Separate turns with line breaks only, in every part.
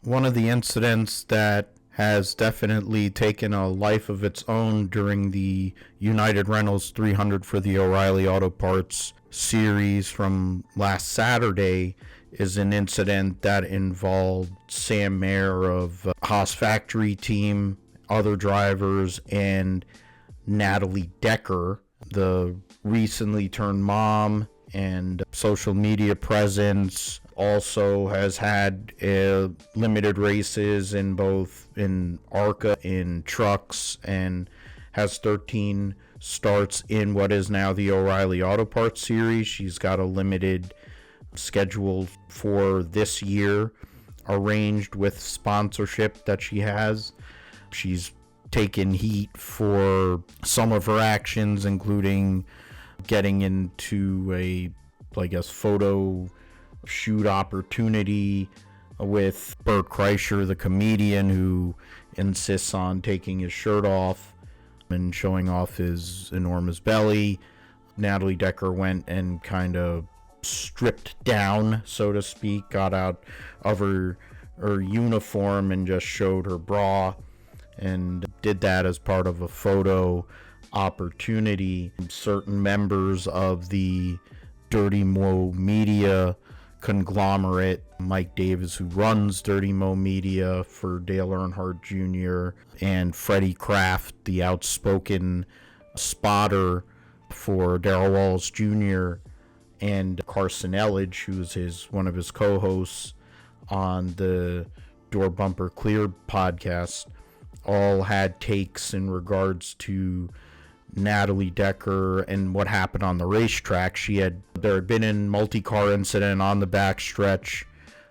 One of the incidents that has definitely taken a life of its own during the United Rentals 300 for the O'Reilly Auto Parts series from last Saturday is an incident that involved Sam Mayer of Haas Factory Team, other drivers, and Natalie Decker, the recently turned mom and social media presence. Also has had limited races in both in ARCA in trucks, and has 13 starts in what is now the O'Reilly Auto Parts series. She's got a limited schedule for this year arranged with sponsorship that she has. She's taken heat for some of her actions, including getting into a, photo shoot opportunity with Bert Kreischer, the comedian, who insists on taking his shirt off and showing off his enormous belly. Natalie Decker went and kind of stripped down, so to speak, got out of her uniform and just showed her bra, and did that as part of a photo opportunity. Certain members of the Dirty Mo Media conglomerate, Mike Davis, who runs Dirty Mo Media for Dale Earnhardt Jr., and Freddie Kraft, the outspoken spotter for Darrell Wallace Jr., and Carson Elledge, who's one of his co-hosts on the Door Bumper Clear podcast, all had takes in regards to Natalie Decker and what happened on the racetrack. There had been a multi-car incident on the backstretch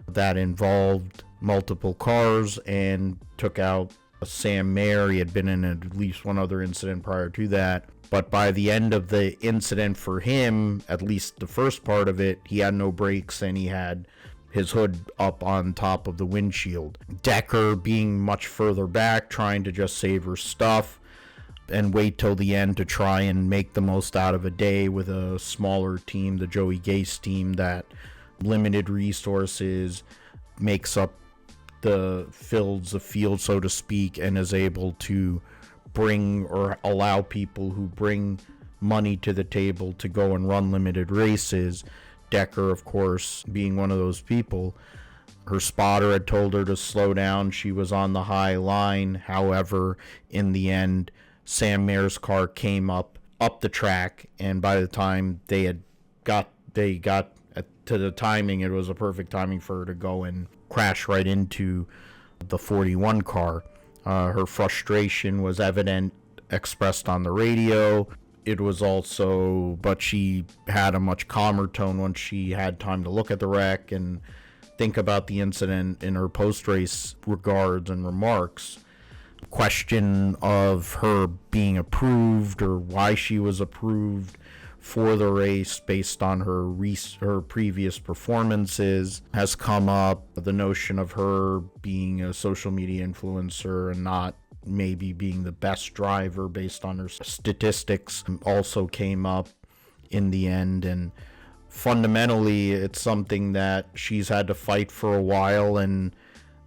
that involved multiple cars and took out Sam Mayer. He had been in at least one other incident prior to that. But by the end of the incident for him, at least the first part of it, he had no brakes and he had his hood up on top of the windshield. Decker being much further back, trying to just save her stuff and wait till the end to try and make the most out of a day with a smaller team, the Joey Gase team, that limited resources, fills the field, so to speak, and is able to bring or allow people who bring money to the table to go and run limited races. Decker, of course, being one of those people. Her spotter had told her to slow down. She was on the high line. However, in the end, Sam Mayer's car came up the track, and by the time they got to the timing, it was a perfect timing for her to go and crash right into the 41 car. Her frustration was evident, expressed on the radio. It was also, but she had a much calmer tone once she had time to look at the wreck and think about the incident in her post-race regards and remarks. Question of her being approved or why she was approved for the race based on her previous performances has come up. The notion of her being a social media influencer and not maybe being the best driver based on her statistics also came up in the end. And fundamentally, it's something that she's had to fight for a while, and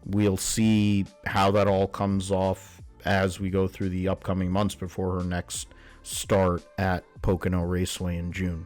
we'll see how that all comes off as we go through the upcoming months before her next start at Pocono Raceway in June.